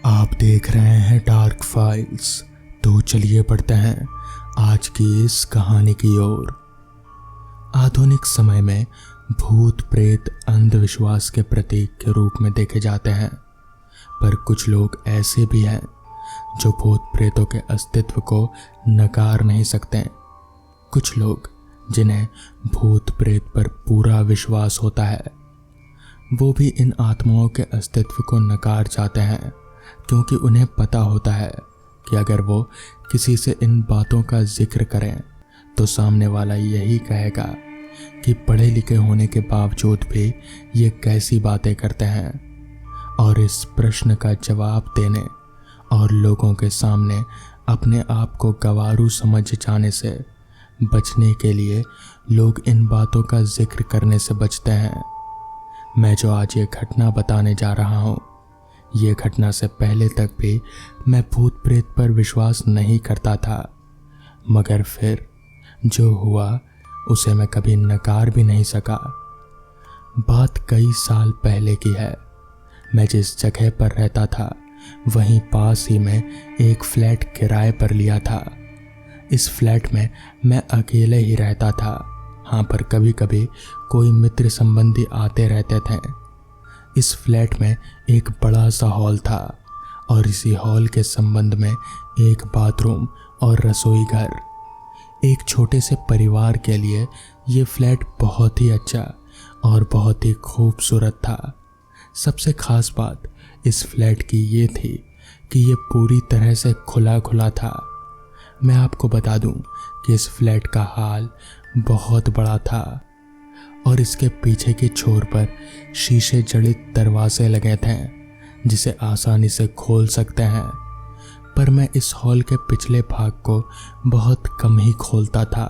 आप देख रहे हैं डार्क फाइल्स। तो चलिए पढ़ते हैं आज की इस कहानी की ओर। आधुनिक समय में भूत प्रेत अंधविश्वास के प्रतीक के रूप में देखे जाते हैं, पर कुछ लोग ऐसे भी हैं जो भूत प्रेतों के अस्तित्व को नकार नहीं सकते। कुछ लोग जिन्हें भूत प्रेत पर पूरा विश्वास होता है, वो भी इन आत्माओं के अस्तित्व को नकार जाते हैं, क्योंकि उन्हें पता होता है कि अगर वो किसी से इन बातों का जिक्र करें तो सामने वाला यही कहेगा कि पढ़े लिखे होने के बावजूद भी ये कैसी बातें करते हैं। और इस प्रश्न का जवाब देने और लोगों के सामने अपने आप को गंवारू समझ जाने से बचने के लिए लोग इन बातों का जिक्र करने से बचते हैं। मैं जो आज ये घटना बताने जा रहा हूँ, ये घटना से पहले तक भी मैं भूत प्रेत पर विश्वास नहीं करता था, मगर फिर जो हुआ उसे मैं कभी नकार भी नहीं सका। बात कई साल पहले की है। मैं जिस जगह पर रहता था वहीं पास ही में एक फ्लैट किराए पर लिया था। इस फ्लैट में मैं अकेले ही रहता था। हाँ, पर कभी कभी कोई मित्र संबंधी आते रहते थे। इस फ्लैट में एक बड़ा सा हॉल था और इसी हॉल के संबंध में एक बाथरूम और रसोई घर। एक छोटे से परिवार के लिए ये फ्लैट बहुत ही अच्छा और बहुत ही खूबसूरत था। सबसे खास बात इस फ्लैट की ये थी कि ये पूरी तरह से खुला खुला था। मैं आपको बता दूं कि इस फ्लैट का हॉल बहुत बड़ा था और इसके पीछे की छोर पर शीशे जड़ित दरवाजे लगे थे जिसे आसानी से खोल सकते हैं। पर मैं इस हॉल के पिछले भाग को बहुत कम ही खोलता था,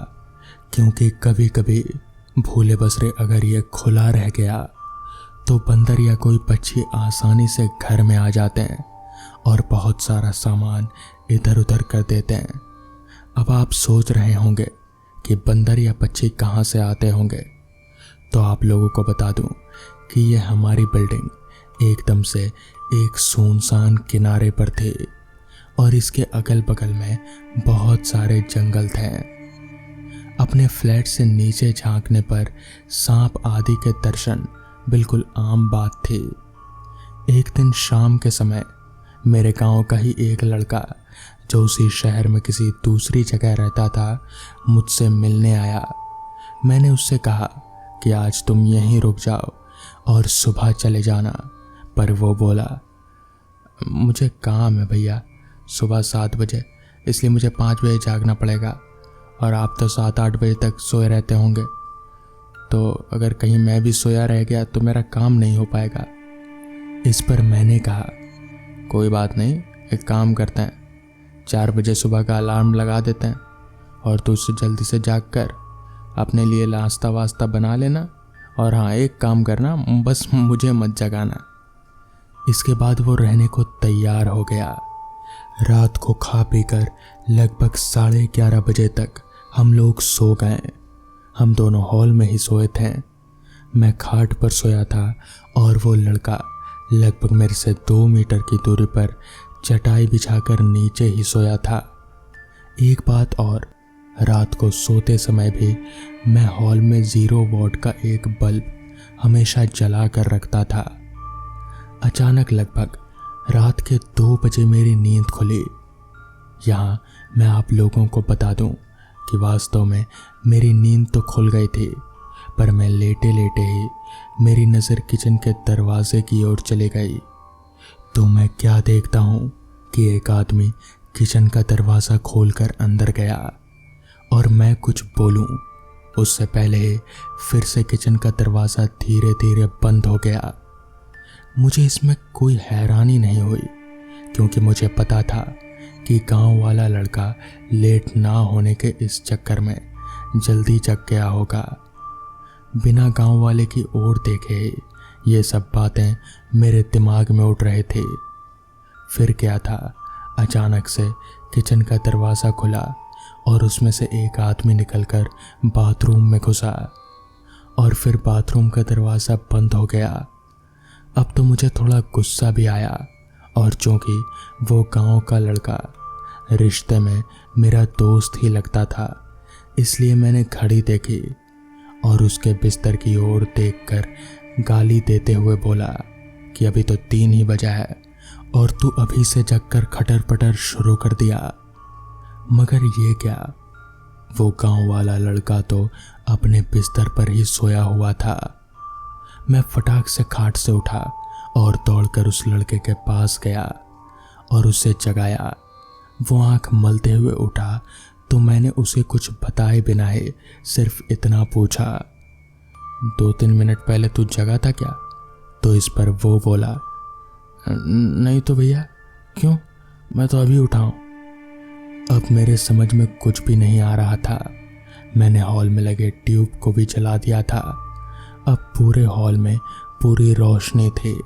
क्योंकि कभी कभी भूले बसरे अगर ये खुला रह गया तो बंदर या कोई पक्षी आसानी से घर में आ जाते हैं और बहुत सारा सामान इधर उधर कर देते हैं। अब आप सोच रहे होंगे कि बंदर या पक्षी कहाँ से आते होंगे, तो आप लोगों को बता दूं कि ये हमारी बिल्डिंग एकदम से एक सुनसान किनारे पर थी और इसके अगल बगल में बहुत सारे जंगल थे। अपने फ्लैट से नीचे झांकने पर सांप आदि के दर्शन बिल्कुल आम बात थी। एक दिन शाम के समय मेरे गांव का ही एक लड़का जो उसी शहर में किसी दूसरी जगह रहता था मुझसे मिलने आया। मैंने उससे कहा कि आज तुम यहीं रुक जाओ और सुबह चले जाना, पर वो बोला मुझे काम है भैया, सुबह 7 बजे, इसलिए मुझे 5 बजे जागना पड़ेगा और आप तो 7-8 बजे तक सोए रहते होंगे, तो अगर कहीं मैं भी सोया रह गया तो मेरा काम नहीं हो पाएगा। इस पर मैंने कहा कोई बात नहीं, एक काम करते हैं, 4 बजे सुबह का अलार्म लगा देते हैं और तू उससे जल्दी से जाग कर अपने लिए नाश्ता वास्ता बना लेना, और हाँ एक काम करना, बस मुझे मत जगाना। इसके बाद वो रहने को तैयार हो गया। रात को खा पीकर लगभग 11:30 बजे तक हम लोग सो गए। हम दोनों हॉल में ही सोए थे। मैं खाट पर सोया था और वो लड़का लगभग मेरे से 2 मीटर की दूरी पर चटाई बिछाकर नीचे ही सोया था। एक बात और, रात को सोते समय भी मैं हॉल में 0 वॉट का एक बल्ब हमेशा जला कर रखता था। अचानक लगभग रात के 2 बजे मेरी नींद खुली। यहाँ मैं आप लोगों को बता दूं कि वास्तव में मेरी नींद तो खुल गई थी, पर मैं लेटे लेटे ही मेरी नज़र किचन के दरवाजे की ओर चली गई। तो मैं क्या देखता हूँ कि एक आदमी किचन का दरवाज़ा खोलकर अंदर गया और मैं कुछ बोलूं उससे पहले ही फिर से किचन का दरवाज़ा धीरे धीरे बंद हो गया। मुझे इसमें कोई हैरानी नहीं हुई, क्योंकि मुझे पता था कि गांव वाला लड़का लेट ना होने के इस चक्कर में जल्दी जग गया होगा। बिना गांव वाले की ओर देखे ये सब बातें मेरे दिमाग में उठ रहे थे। फिर क्या था, अचानक से किचन का दरवाज़ा खुला और उसमें से एक आदमी निकलकर बाथरूम में घुसा और फिर बाथरूम का दरवाज़ा बंद हो गया। अब तो मुझे थोड़ा गुस्सा भी आया और चूंकि वो गांव का लड़का रिश्ते में मेरा दोस्त ही लगता था, इसलिए मैंने घड़ी देखी और उसके बिस्तर की ओर देखकर गाली देते हुए बोला कि अभी तो 3 ही बजा है और तू अभी से जगकर खटर पटर शुरू कर दिया। मगर ये क्या, वो गांव वाला लड़का तो अपने बिस्तर पर ही सोया हुआ था। मैं फटाक से खाट से उठा और दौड़कर उस लड़के के पास गया और उसे जगाया। वो आंख मलते हुए उठा तो मैंने उसे कुछ बताए बिना ही सिर्फ इतना पूछा, 2-3 मिनट पहले तू जगा था क्या? तो इस पर वो बोला, नहीं तो भैया, क्यों, मैं तो अभी उठा हूं। अब मेरे समझ में कुछ भी नहीं आ रहा था। मैंने हॉल में लगे ट्यूब को भी जला दिया था। अब पूरे हॉल में पूरी रोशनी थी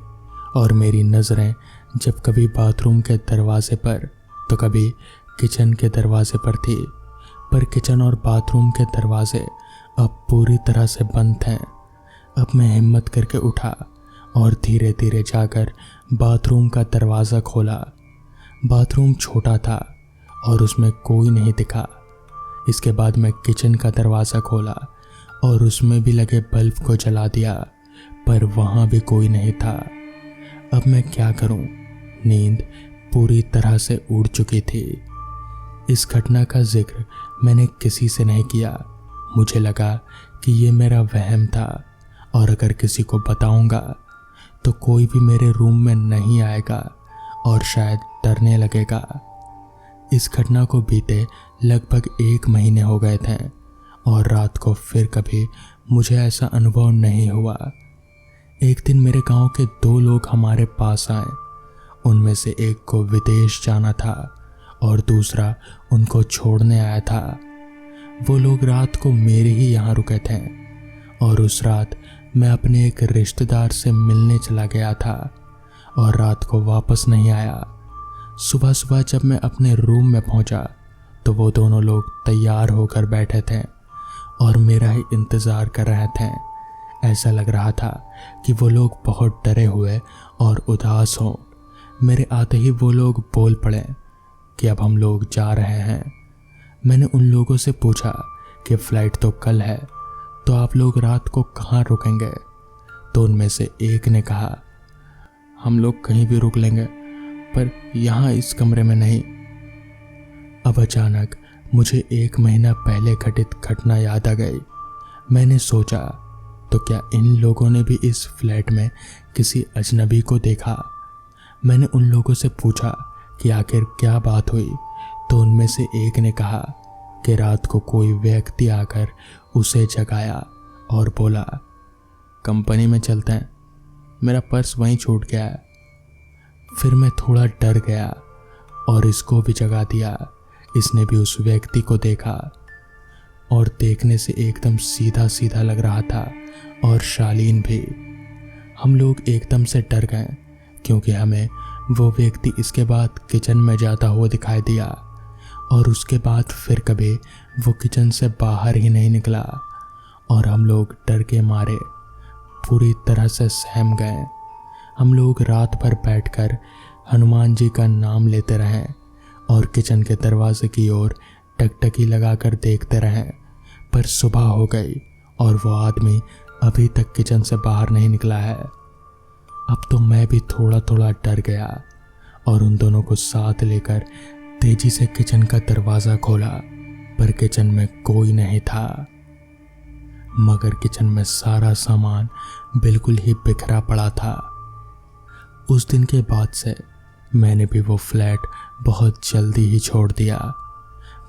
और मेरी नज़रें जब कभी बाथरूम के दरवाजे पर तो कभी किचन के दरवाजे पर थी, पर किचन और बाथरूम के दरवाजे अब पूरी तरह से बंद थे। अब मैं हिम्मत करके उठा और धीरे धीरे जाकर बाथरूम का दरवाज़ा खोला। बाथरूम छोटा था और उसमें कोई नहीं दिखा। इसके बाद मैं किचन का दरवाज़ा खोला और उसमें भी लगे बल्ब को जला दिया, पर वहाँ भी कोई नहीं था। अब मैं क्या करूं? नींद पूरी तरह से उड़ चुकी थी। इस घटना का जिक्र मैंने किसी से नहीं किया। मुझे लगा कि ये मेरा वहम था और अगर किसी को बताऊंगा तो कोई भी मेरे रूम में नहीं आएगा और शायद डरने लगेगा। इस घटना को बीते लगभग 1 महीने हो गए थे और रात को फिर कभी मुझे ऐसा अनुभव नहीं हुआ। एक दिन मेरे गांव के 2 लोग हमारे पास आए। उनमें से एक को विदेश जाना था और दूसरा उनको छोड़ने आया था। वो लोग रात को मेरे ही यहाँ रुके थे और उस रात मैं अपने एक रिश्तेदार से मिलने चला गया था और रात को वापस नहीं आया। सुबह सुबह जब मैं अपने रूम में पहुंचा तो वो दोनों लोग तैयार होकर बैठे थे और मेरा ही इंतज़ार कर रहे थे। ऐसा लग रहा था कि वो लोग बहुत डरे हुए और उदास हों। मेरे आते ही वो लोग बोल पड़े कि अब हम लोग जा रहे हैं। मैंने उन लोगों से पूछा कि फ़्लाइट तो कल है, तो आप लोग रात को कहाँ रुकेंगे? तो उनमें से एक ने कहा, हम लोग कहीं भी रुक लेंगे, पर यहाँ इस कमरे में नहीं। अब अचानक मुझे 1 महीना पहले घटित घटना याद आ गई। मैंने सोचा, तो क्या इन लोगों ने भी इस फ्लैट में किसी अजनबी को देखा? मैंने उन लोगों से पूछा कि आखिर क्या बात हुई। तो उनमें से एक ने कहा कि रात को कोई व्यक्ति आकर उसे जगाया और बोला, कंपनी में चलते हैं, मेरा पर्स वहीं छूट गया है। फिर मैं थोड़ा डर गया और इसको भी जगा दिया। इसने भी उस व्यक्ति को देखा और देखने से एकदम सीधा सीधा लग रहा था और शालीन भी। हम लोग एकदम से डर गए क्योंकि हमें वो व्यक्ति इसके बाद किचन में जाता हुआ दिखाई दिया और उसके बाद फिर कभी वो किचन से बाहर ही नहीं निकला और हम लोग डर के मारे पूरी तरह से सहम गए। हम लोग रात भर बैठकर हनुमान जी का नाम लेते रहे और किचन के दरवाजे की ओर टकटकी लगाकर देखते रहे, पर सुबह हो गई और वो आदमी अभी तक किचन से बाहर नहीं निकला है। अब तो मैं भी थोड़ा थोड़ा डर गया और उन दोनों को साथ लेकर तेजी से किचन का दरवाज़ा खोला, पर किचन में कोई नहीं था। मगर किचन में सारा सामान बिल्कुल ही बिखरा पड़ा था। उस दिन के बाद से मैंने भी वो फ्लैट बहुत जल्दी ही छोड़ दिया।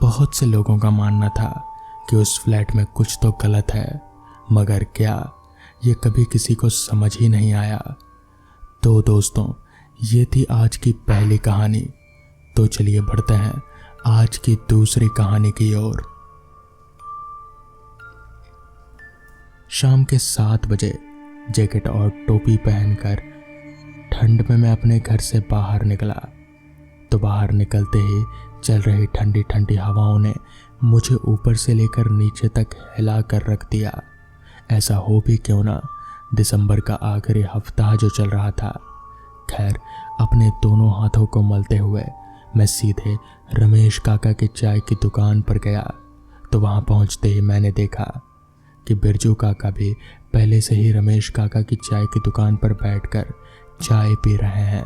बहुत से लोगों का मानना था कि उस फ्लैट में कुछ तो गलत है, मगर क्या, ये कभी किसी को समझ ही नहीं आया। तो दोस्तों, ये थी आज की पहली कहानी। तो चलिए बढ़ते हैं आज की दूसरी कहानी की ओर। शाम के 7 बजे जैकेट और टोपी पहनकर ठंड में मैं अपने घर से बाहर निकला। तो बाहर निकलते ही चल रही ठंडी ठंडी हवाओं ने मुझे ऊपर से लेकर नीचे तक हिला कर रख दिया। ऐसा हो भी क्यों ना, दिसंबर का आखिरी हफ्ता जो चल रहा था। खैर, अपने दोनों हाथों को मलते हुए मैं सीधे रमेश काका की चाय की दुकान पर गया। तो वहां पहुंचते ही मैंने देखा कि बिरजू काका भी पहले से ही रमेश काका की चाय की दुकान पर बैठकर चाय पी रहे हैं।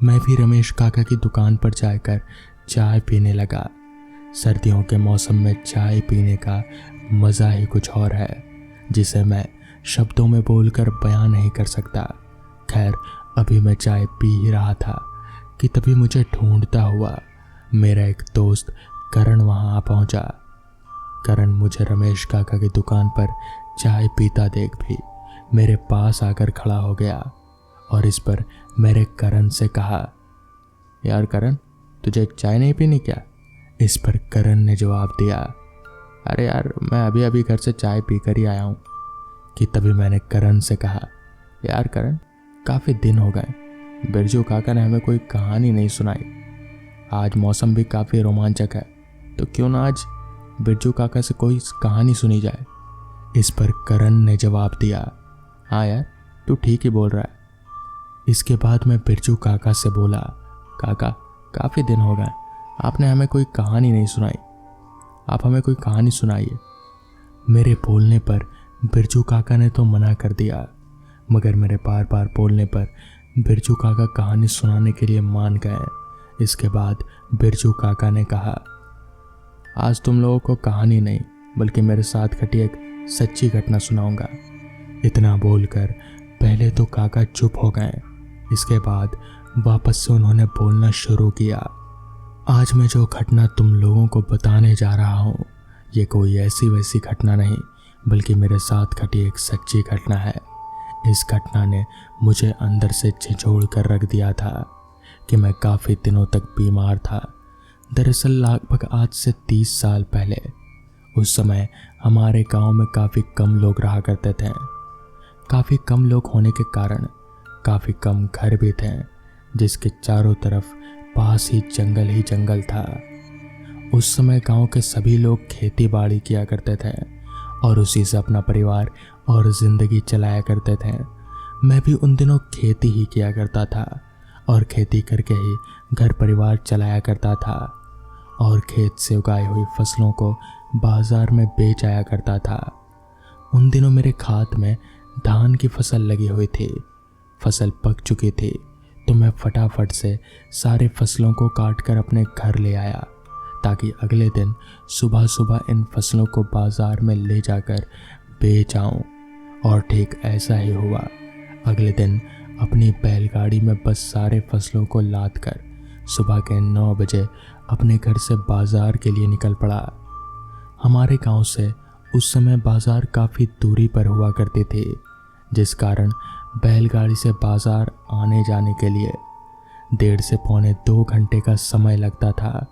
मैं भी रमेश काका की दुकान पर जाकर चाय पीने लगा। सर्दियों के मौसम में चाय पीने का मज़ा ही कुछ और है, जिसे मैं शब्दों में बोलकर बयां नहीं कर सकता। खैर, अभी मैं चाय पी ही रहा था कि तभी मुझे ढूंढता हुआ मेरा एक दोस्त करण वहां आ पहुंचा। करण मुझे रमेश काका की दुकान पर चाय पीता देख भी मेरे पास आकर खड़ा हो गया और इस पर मेरे करण से कहा, यार करण, तुझे चाय नहीं पीनी क्या? इस पर करण ने जवाब दिया, अरे यार, मैं अभी अभी घर से चाय पीकर ही आया हूँ। कि तभी मैंने करण से कहा, यार करण, काफ़ी दिन हो गए, बिरजू काका ने हमें कोई कहानी नहीं सुनाई। आज मौसम भी काफ़ी रोमांचक है, तो क्यों ना आज बिरजू काका से कोई कहानी सुनी जाए। इस पर करण ने जवाब दिया, हाँ यार, तू ठीक ही बोल रहा है। इसके बाद मैं बिरजू काका से बोला, काका, काफ़ी दिन हो गए, आपने हमें कोई कहानी नहीं सुनाई, आप हमें कोई कहानी सुनाइए। मेरे बोलने पर बिरजू काका ने तो मना कर दिया, मगर मेरे बार बार बोलने पर बिरजू काका कहानी सुनाने के लिए मान गए। इसके बाद बिरजू काका ने कहा, आज तुम लोगों को कहानी नहीं बल्कि मेरे साथ घटी एक सच्ची घटना सुनाऊंगा। इतना बोलकर पहले तो काका चुप हो गए, इसके बाद वापस से उन्होंने बोलना शुरू किया। आज मैं जो घटना तुम लोगों को बताने जा रहा हूँ, ये कोई ऐसी वैसी घटना नहीं बल्कि मेरे साथ घटी एक सच्ची घटना है। इस घटना ने मुझे अंदर से झिझोड़ कर रख दिया था कि मैं काफ़ी दिनों तक बीमार था। दरअसल लगभग आज से 30 साल पहले, उस समय हमारे गांव में काफ़ी कम लोग रहा करते थे। काफ़ी कम लोग होने के कारण काफ़ी कम घर भी थे, जिसके चारों तरफ पास ही जंगल था। उस समय गांव के सभी लोग खेती बाड़ी किया करते थे और उसी से अपना परिवार और ज़िंदगी चलाया करते थे। मैं भी उन दिनों खेती ही किया करता था और खेती करके ही घर परिवार चलाया करता था और खेत से उगाई हुई फसलों को बाज़ार में बेच आया करता था। उन दिनों मेरे खात में धान की फसल लगी हुई थी। फसल पक चुकी थी तो मैं फटाफट से सारे फसलों को काट कर अपने घर ले आया ताकि अगले दिन सुबह सुबह इन फसलों को बाज़ार में ले जाकर बेच आऊँ। और ठीक ऐसा ही हुआ। अगले दिन अपनी बैलगाड़ी में बस सारे फसलों को लाद कर सुबह के 9 बजे अपने घर से बाज़ार के लिए निकल पड़ा। हमारे गांव से उस समय बाज़ार काफ़ी दूरी पर हुआ करती थी, जिस कारण बैलगाड़ी से बाज़ार आने जाने के लिए 1.5 से पौने 2 घंटे का समय लगता था।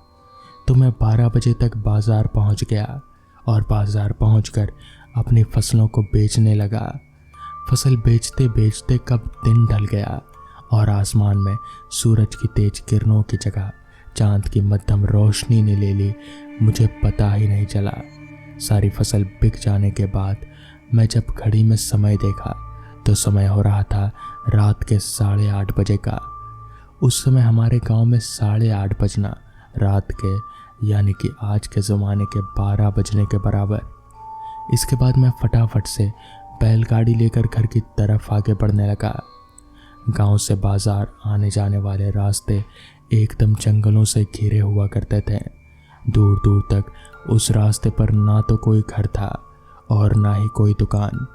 तो मैं 12 बजे तक बाज़ार पहुंच गया और बाज़ार पहुंचकर अपनी फसलों को बेचने लगा। फसल बेचते बेचते कब दिन ढल गया और आसमान में सूरज की तेज किरणों की जगह चांद की मध्यम रोशनी ने ले ली, मुझे पता ही नहीं चला। सारी फसल बिक जाने के बाद मैं जब घड़ी में समय देखा तो समय हो रहा था रात के 8:30 बजे का। उस समय हमारे गांव में 8:30 बजना रात के यानी कि आज के ज़माने के 12 बजने के बराबर। इसके बाद मैं फटाफट से बैलगाड़ी लेकर घर की तरफ आगे बढ़ने लगा। गांव से बाज़ार आने जाने वाले रास्ते एकदम जंगलों से घिरे हुआ करते थे। दूर दूर तक उस रास्ते पर ना तो कोई घर था और ना ही कोई दुकान।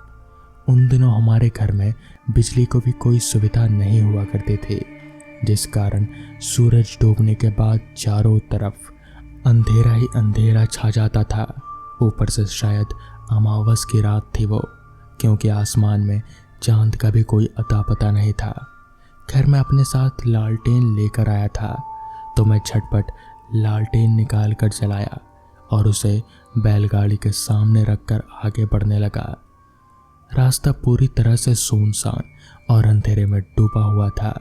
उन दिनों हमारे घर में बिजली को भी कोई सुविधा नहीं हुआ करती थी, जिस कारण सूरज डूबने के बाद चारों तरफ अंधेरा ही अंधेरा छा जाता था। ऊपर से शायद अमावस की रात थी वो, क्योंकि आसमान में चांद का भी कोई अता पता नहीं था। खैर, मैं अपने साथ लालटेन लेकर आया था तो मैं झटपट लालटेन निकाल कर जलाया और उसे बैलगाड़ी के सामने रखकर आगे बढ़ने लगा। रास्ता पूरी तरह से सुनसान और अंधेरे में डूबा हुआ था।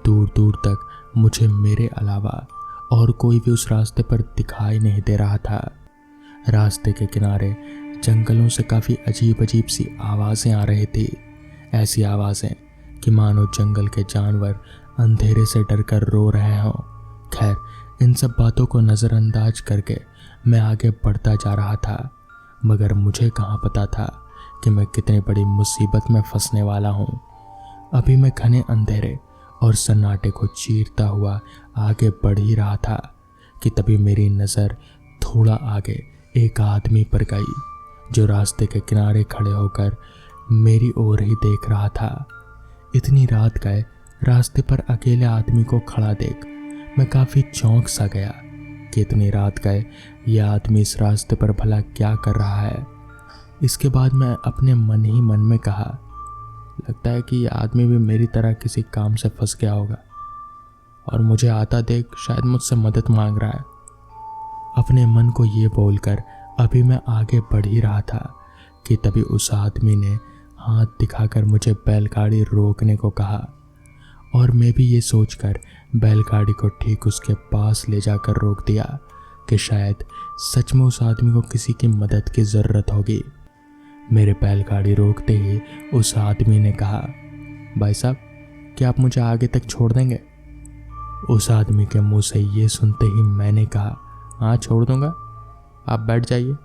दूर दूर तक मुझे मेरे अलावा और कोई भी उस रास्ते पर दिखाई नहीं दे रहा था। रास्ते के किनारे जंगलों से काफ़ी अजीब अजीब सी आवाज़ें आ रही थी। ऐसी आवाज़ें कि मानो जंगल के जानवर अंधेरे से डरकर रो रहे हों। खैर, इन सब बातों को नज़रअंदाज करके मैं आगे बढ़ता जा रहा था, मगर मुझे कहाँ पता था कि मैं कितनी बड़ी मुसीबत में फंसने वाला हूँ। अभी मैं घने अंधेरे और सन्नाटे को चीरता हुआ आगे बढ़ ही रहा था कि तभी मेरी नज़र थोड़ा आगे एक आदमी पर गई, जो रास्ते के किनारे खड़े होकर मेरी ओर ही देख रहा था। इतनी रात गए रास्ते पर अकेले आदमी को खड़ा देख मैं काफ़ी चौंक सा गया कि इतनी रात गए यह आदमी इस रास्ते पर भला क्या कर रहा है। इसके बाद मैं अपने मन ही मन में कहा, लगता है कि यह आदमी भी मेरी तरह किसी काम से फंस गया होगा और मुझे आता देख शायद मुझसे मदद मांग रहा है। अपने मन को ये बोलकर अभी मैं आगे बढ़ ही रहा था कि तभी उस आदमी ने हाथ दिखाकर मुझे बैलगाड़ी रोकने को कहा, और मैं भी ये सोचकर बैलगाड़ी को ठीक उसके पास ले जाकर रोक दिया कि शायद सच में उस आदमी को किसी की मदद की ज़रूरत होगी। मेरे बैलगाड़ी रोकते ही उस आदमी ने कहा, भाई साहब, क्या आप मुझे आगे तक छोड़ देंगे? उस आदमी के मुंह से ये सुनते ही मैंने कहा, हाँ छोड़ दूंगा, आप बैठ जाइए।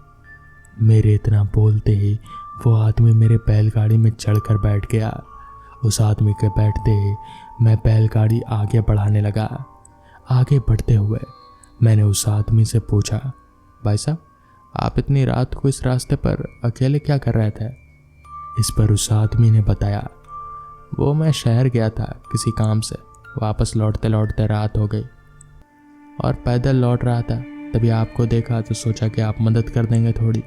मेरे इतना बोलते ही वो आदमी मेरे बैलगाड़ी में चढ़कर बैठ गया। उस आदमी के बैठते ही मैं बैलगाड़ी आगे बढ़ाने लगा। आगे बढ़ते हुए मैंने उस आदमी से पूछा, भाई साहब, आप इतनी रात को इस रास्ते पर अकेले क्या कर रहे थे? इस पर उस आदमी ने बताया, वो मैं शहर गया था किसी काम से, वापस लौटते लौटते रात हो गई और पैदल लौट रहा था, तभी आपको देखा तो सोचा कि आप मदद कर देंगे थोड़ी।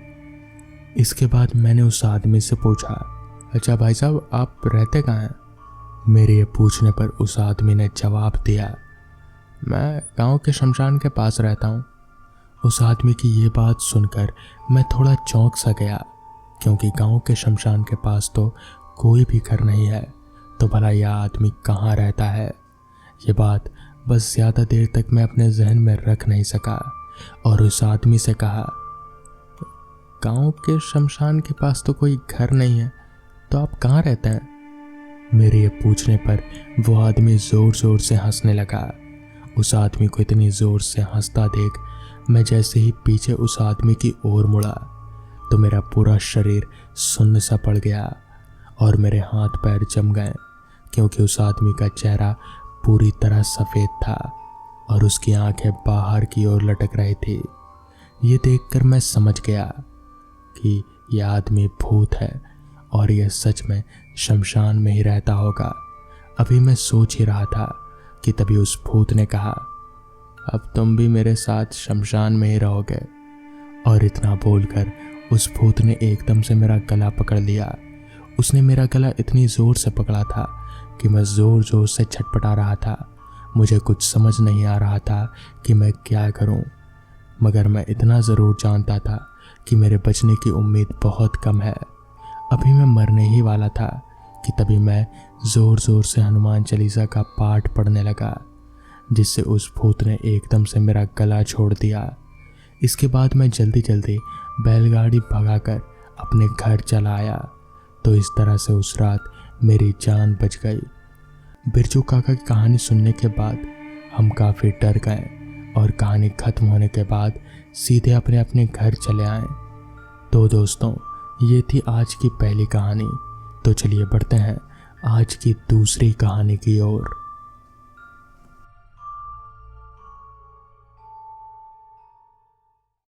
इसके बाद मैंने उस आदमी से पूछा, अच्छा भाई साहब, आप रहते कहाँ हैं? मेरे ये पूछने पर उस आदमी ने जवाब दिया, मैं गांव के शमशान के पास रहता हूँ। उस आदमी की ये बात सुनकर मैं थोड़ा चौंक सा गया, क्योंकि गांव के शमशान के पास तो कोई भी घर नहीं है, तो भला यह आदमी कहाँ रहता है? ये बात बस ज़्यादा देर तक मैं अपने जहन में रख नहीं सका और उस आदमी से कहा, गांव के शमशान के पास तो कोई घर नहीं है, तो आप कहाँ रहते हैं? मेरे ये पूछने पर वो आदमी ज़ोर ज़ोर से हंसने लगा। उस आदमी को इतनी ज़ोर से हंसता देख मैं जैसे ही पीछे उस आदमी की ओर मुड़ा तो मेरा पूरा शरीर सुन्न सा पड़ गया और मेरे हाथ पैर जम गए, क्योंकि उस आदमी का चेहरा पूरी तरह सफ़ेद था और उसकी आंखें बाहर की ओर लटक रही थी। ये देखकर मैं समझ गया कि यह आदमी भूत है और यह सच में शमशान में ही रहता होगा। अभी मैं सोच ही रहा था कि तभी उस भूत ने कहा, अब तुम भी मेरे साथ शमशान में ही रहोगे। और इतना बोलकर उस भूत ने एकदम से मेरा गला पकड़ लिया। उसने मेरा गला इतनी ज़ोर से पकड़ा था कि मैं ज़ोर ज़ोर से छटपटा रहा था। मुझे कुछ समझ नहीं आ रहा था कि मैं क्या करूं, मगर मैं इतना ज़रूर जानता था कि मेरे बचने की उम्मीद बहुत कम है। अभी मैं मरने ही वाला था कि तभी मैं ज़ोर ज़ोर से हनुमान चालीसा का पाठ पढ़ने लगा, जिससे उस भूत ने एकदम से मेरा गला छोड़ दिया। इसके बाद मैं जल्दी जल्दी बैलगाड़ी भगाकर अपने घर चला आया। तो इस तरह से उस रात मेरी जान बच गई। बिरजू काका की कहानी सुनने के बाद हम काफ़ी डर गए और कहानी ख़त्म होने के बाद सीधे अपने अपने घर चले आए। तो दोस्तों, ये थी आज की पहली कहानी। तो चलिए बढ़ते हैं आज की दूसरी कहानी की ओर।